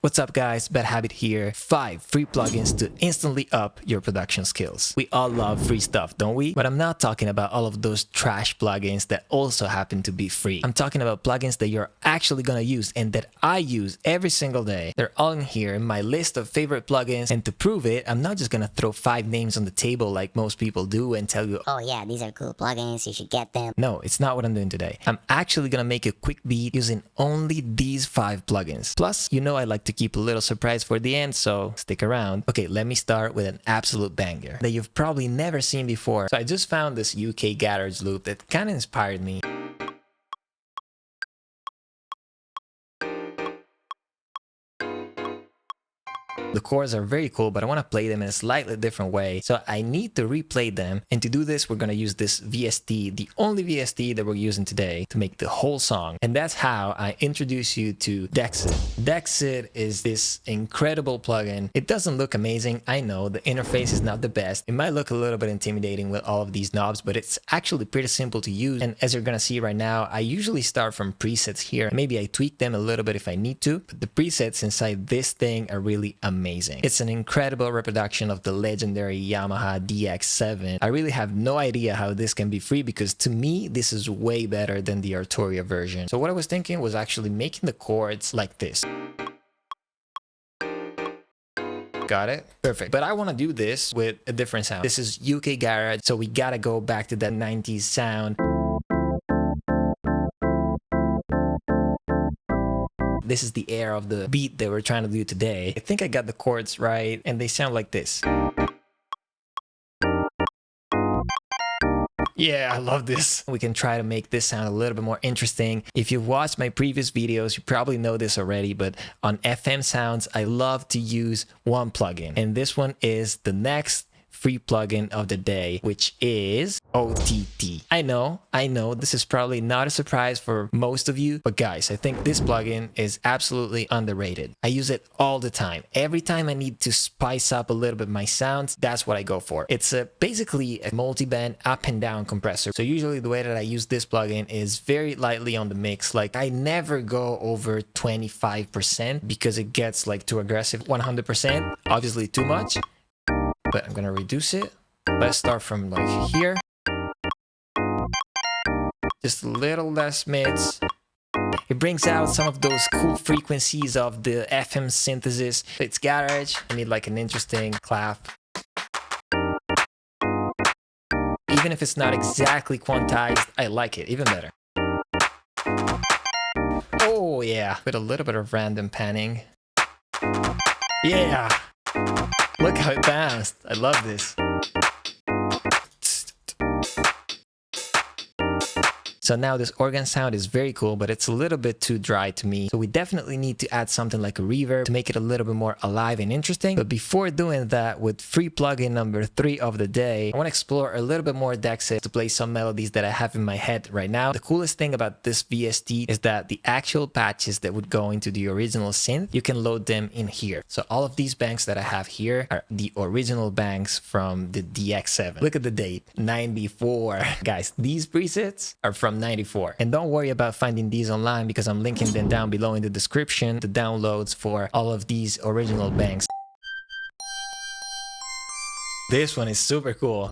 What's up guys, badhabit here. 5 free plugins to instantly up your production skills. We all love free stuff, don't we? But I'm not talking about all of those trash plugins that also happen to be free. I'm talking about plugins that you're actually gonna use and that I use every single day. They're all in here in my list of favorite plugins, and to prove it, I'm not just gonna throw 5 names on the table like most people do and tell you, oh yeah, these are cool plugins, you should get them. No, it's not what I'm doing today. I'm actually gonna make a quick beat using only these 5 plugins. Plus, you know I like to keep a little surprise for the end, so stick around. Okay, let me start with an absolute banger that you've probably never seen before. So I just found this UK garage loop that kind of inspired me. The chords are very cool, but I want to play them in a slightly different way. So I need to replay them. And to do this, we're going to use this VST, the only VST that we're using today, to make the whole song. And that's how I introduce you to Dexed. Dexed is this incredible plugin. It doesn't look amazing. I know the interface is not the best. It might look a little bit intimidating with all of these knobs, but it's actually pretty simple to use. And as you're going to see right now, I usually start from presets here. Maybe I tweak them a little bit if I need to, but the presets inside this thing are really amazing. It's an incredible reproduction of the legendary Yamaha DX7. I really have no idea how this can be free, because to me this is way better than the Arturia version. So what I was thinking was actually making the chords like this. Got it? Perfect. But I want to do this with a different sound. This is UK garage, so we gotta go back to that 90s sound. This is the air of the beat that we're trying to do today. I think I got the chords right, and they sound like this. Yeah, I love this. We can try to make this sound a little bit more interesting. If you've watched my previous videos, you probably know this already, but on FM sounds, I love to use one plugin. And this one is the next free plugin of the day, which is OTT. I know, this is probably not a surprise for most of you, but guys, I think this plugin is absolutely underrated. I use it all the time. Every time I need to spice up a little bit my sounds, that's what I go for. It's basically a multi-band up and down compressor. So usually the way that I use this plugin is very lightly on the mix. Like I never go over 25% because it gets like too aggressive. 100%, obviously too much. But I'm gonna reduce it. Let's start from like here. Just a little less mids. It brings out some of those cool frequencies of the FM synthesis. It's garage. I need like an interesting clap. Even if it's not exactly quantized, I like it even better. Oh yeah, with a little bit of random panning. Yeah. Look how it bounced. I love this. So now this organ sound is very cool, but it's a little bit too dry to me. So we definitely need to add something like a reverb to make it a little bit more alive and interesting. But before doing that, with free plugin number 3 of the day, I want to explore a little bit more Dexed to play some melodies that I have in my head right now. The coolest thing about this VST is that the actual patches that would go into the original synth, you can load them in here. So all of these banks that I have here are the original banks from the DX7. Look at the date, 94. Guys, these presets are from 94. And don't worry about finding these online, because I'm linking them down below in the description, the downloads for all of these original banks. This one is super cool.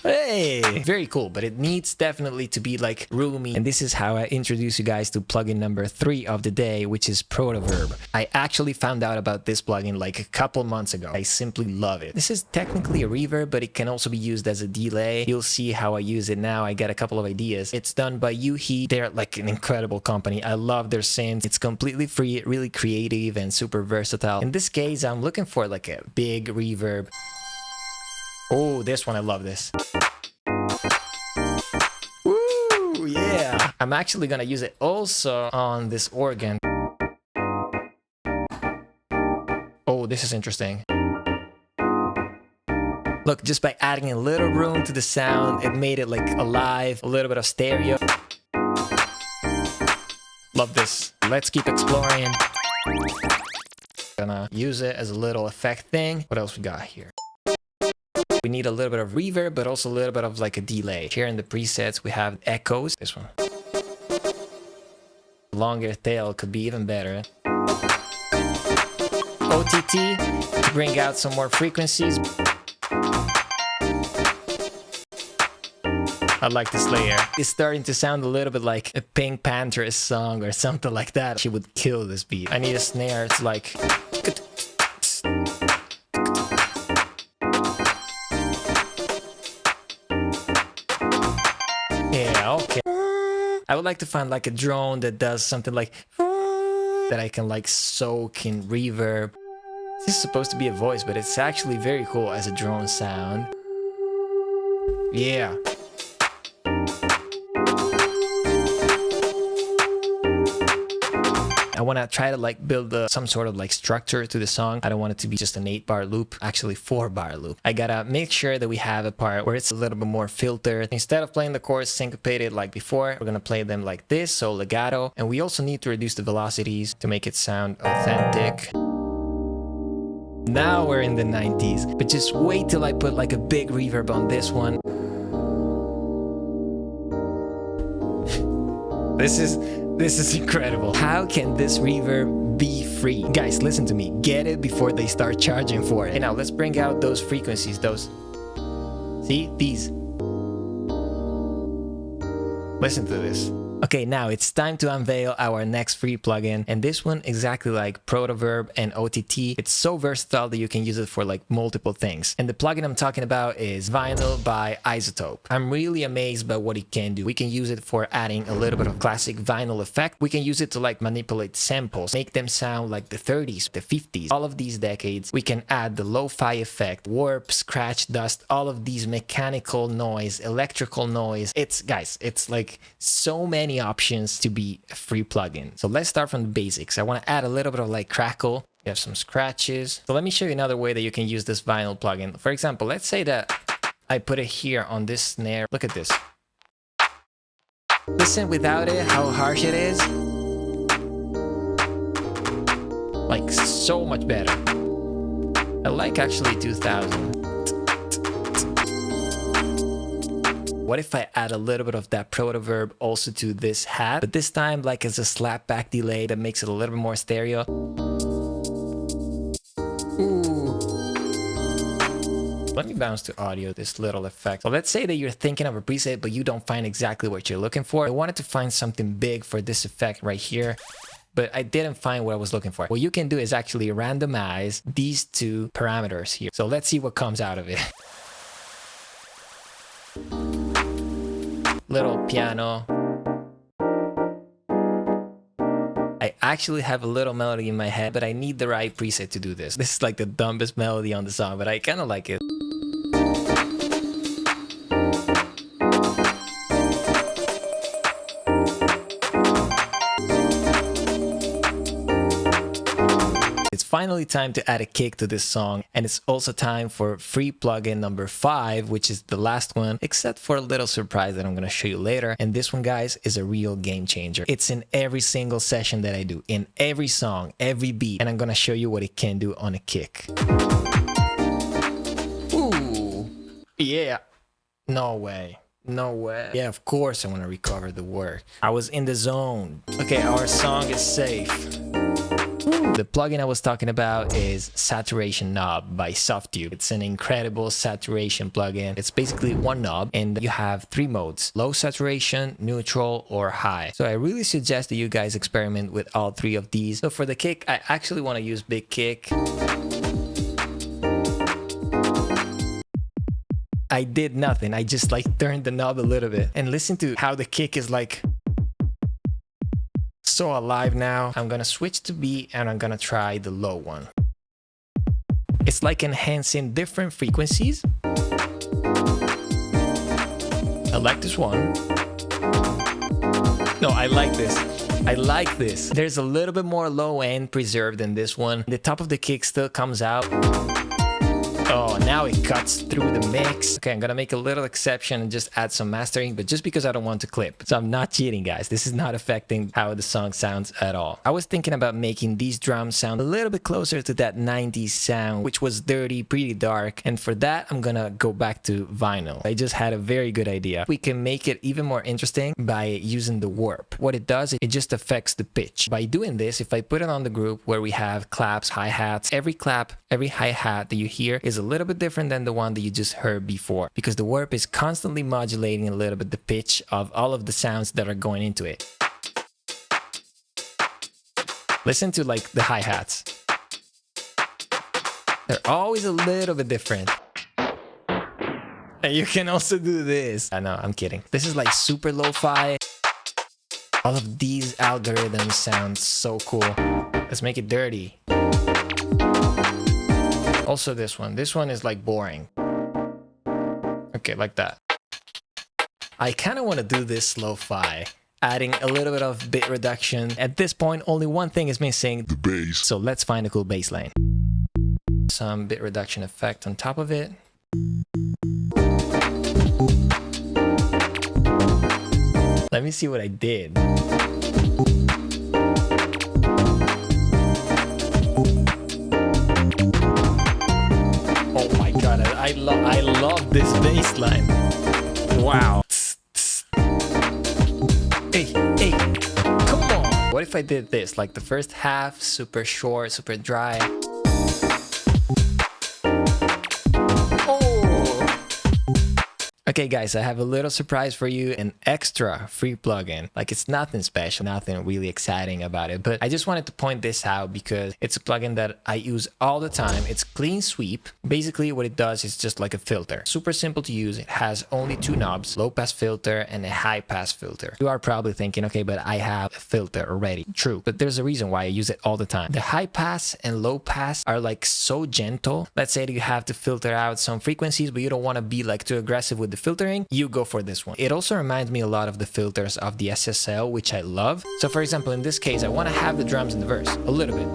Hey, very cool, but it needs definitely to be like roomy. And this is how I introduce you guys to plugin number 3 of the day, which is Protoverb. I actually found out about this plugin like a couple months ago. I simply love it. This is technically a reverb, but it can also be used as a delay. You'll see how I use it now. I got a couple of ideas. It's done by Yuhi. They're like an incredible company. I love their synths. It's completely free, really creative and super versatile. In this case, I'm looking for like a big reverb. Oh, this one, I love this. Woo, yeah. I'm actually gonna use it also on this organ. Oh, this is interesting. Look, just by adding a little room to the sound, it made it like alive, a little bit of stereo. Love this. Let's keep exploring. Gonna use it as a little effect thing. What else we got here? We need a little bit of reverb, but also a little bit of like a delay. Here in the presets, we have echoes. This one. Longer tail could be even better. OTT to bring out some more frequencies. I like this layer. It's starting to sound a little bit like a Pink Pantheress song or something like that. She would kill this beat. I need a snare. It's like... Yeah, okay. I would like to find like a drone that does something like... that I can like soak in reverb. This is supposed to be a voice, but it's actually very cool as a drone sound. Yeah. I want to try to like build some sort of like structure to the song. I don't want it to be just an 8-bar loop, actually 4-bar loop. I gotta make sure that we have a part where it's a little bit more filtered. Instead of playing the chords syncopated like before, we're gonna play them like this, so legato. And we also need to reduce the velocities to make it sound authentic. Now we're in the 90s, but just wait till I put like a big reverb on this one. This is incredible. How can this reverb be free? Guys, listen to me. Get it before they start charging for it. And now let's bring out those frequencies, those... See? These. Listen to this. Okay, now it's time to unveil our next free plugin, and this one, exactly like Protoverb and OTT, it's so versatile that you can use it for like multiple things. And the plugin I'm talking about is Vinyl by Isotope. I'm really amazed by what it can do. We can use it for adding a little bit of classic vinyl effect. We can use it to like manipulate samples, make them sound like the 30s, the 50s, all of these decades. We can add the lo-fi effect, warp, scratch, dust, all of these mechanical noise, electrical noise. Guys, it's like so many options to be a free plugin. So let's start from the basics. I want to add a little bit of like crackle. You have some scratches. So let me show you another way that you can use this vinyl plugin. For example, let's say that I put it here on this snare. Look at this. Listen without it, how harsh it is. Like so much better. I like actually 2000. What if I add a little bit of that Protoverb also to this hat, but this time like as a slapback delay that makes it a little bit more stereo? Ooh. Let me bounce to audio this little effect. So let's say that you're thinking of a preset, but you don't find exactly what you're looking for. I wanted to find something big for this effect right here, but I didn't find what I was looking for. What you can do is actually randomize these two parameters here. So let's see what comes out of it. Little piano. I actually have a little melody in my head, but I need the right preset to do this. This is like the dumbest melody on the song, but I kind of like it. It's finally time to add a kick to this song, and it's also time for free plugin number 5, which is the last one, except for a little surprise that I'm going to show you later. And this one, guys, is a real game changer. It's in every single session that I do, in every song, every beat, and I'm going to show you what it can do on a kick. Ooh, yeah, no way. No way. Yeah, of course I want to recover the work. I was in the zone. Okay, our song is safe. The plugin I was talking about is Saturation Knob by Softtube. It's an incredible saturation plugin. It's basically one knob and you have 3 modes: low saturation, neutral, or high. So I really suggest that you guys experiment with all 3 of these. So for the kick, I actually want to use big kick. I did nothing. I just like turned the knob a little bit and listen to how the kick is like so alive now. I'm gonna switch to B and I'm gonna try the low one. It's like enhancing different frequencies. I like this one. No, I like this. I like this. There's a little bit more low end preserved in this one. The top of the kick still comes out. Oh, now it cuts through the mix. Okay, I'm gonna make a little exception and just add some mastering, but just because I don't want to clip. So I'm not cheating, guys. This is not affecting how the song sounds at all. I was thinking about making these drums sound a little bit closer to that 90s sound, which was dirty, pretty dark. And for that, I'm gonna go back to vinyl. I just had a very good idea. We can make it even more interesting by using the warp. What it does, it just affects the pitch. By doing this, if I put it on the group where we have claps, hi-hats, every clap, every hi-hat that you hear is a little bit different than the one that you just heard before, because the warp is constantly modulating a little bit the pitch of all of the sounds that are going into it. Listen to like the hi-hats. They're always a little bit different. And you can also do this. I know, I'm kidding. This is like super lo-fi. All of these algorithms sound so cool. Let's make it dirty. Also this one. This one is like boring. Okay, like that. I kind of want to do this lo-fi, adding a little bit of bit reduction. At this point, only one thing is missing: the bass. So let's find a cool bass line. Some bit reduction effect on top of it. Let me see what I did. Oh my god, I love this bass line. Wow. Hey, come on. What if I did this? Like the first half, super short, super dry. Okay guys, I have a little surprise for you, an extra free plugin. Like it's nothing special, nothing really exciting about it, but I just wanted to point this out because it's a plugin that I use all the time. It's Clean Sweep. Basically what it does is just like a filter. Super simple to use. It has only two knobs, low pass filter and a high pass filter. You are probably thinking, okay, but I have a filter already. True, but there's a reason why I use it all the time. The high pass and low pass are like so gentle. Let's say that you have to filter out some frequencies, but you don't want to be like too aggressive with the filtering, you go for this one. It also reminds me a lot of the filters of the SSL, which I love. So for example, in this case, I want to have the drums in the verse a little bit.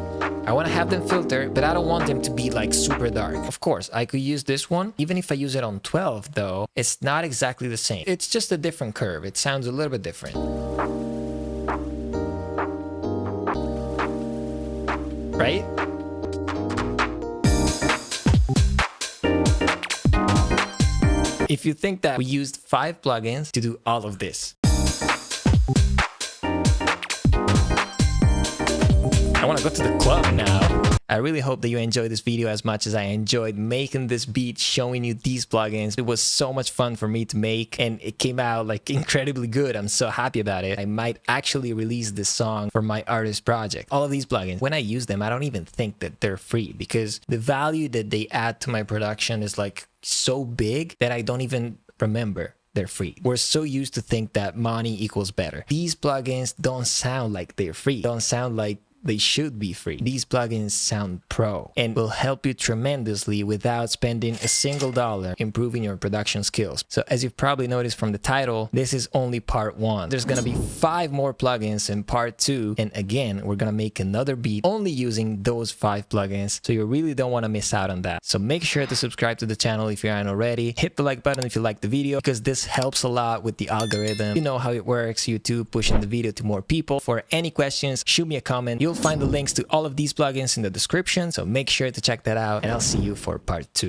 I want to have them filtered, but I don't want them to be like super dark. Of course, I could use this one. Even if I use it on 12 though, it's not exactly the same. It's just a different curve. It sounds a little bit different. Right? If you think that we used 5 plugins to do all of this. I want to go to the club now. I really hope that you enjoyed this video as much as I enjoyed making this beat, showing you these plugins. It was so much fun for me to make and it came out like incredibly good. I'm so happy about it. I might actually release this song for my artist project. All of these plugins, when I use them, I don't even think that they're free because the value that they add to my production is like so big that I don't even remember they're free. We're so used to think that money equals better. These plugins don't sound like they're free. Don't sound like they should be free. These plugins sound pro and will help you tremendously without spending a single dollar improving your production skills. So as you've probably noticed from the title, this is only part 1. There's gonna be 5 more plugins in part 2. And again, we're gonna make another beat only using those 5 plugins. So you really don't wanna miss out on that. So make sure to subscribe to the channel if you aren't already. Hit the like button if you like the video because this helps a lot with the algorithm. You know how it works, YouTube pushing the video to more people. For any questions, shoot me a comment. You'll find the links to all of these plugins in the description, so make sure to check that out and I'll see you for part 2.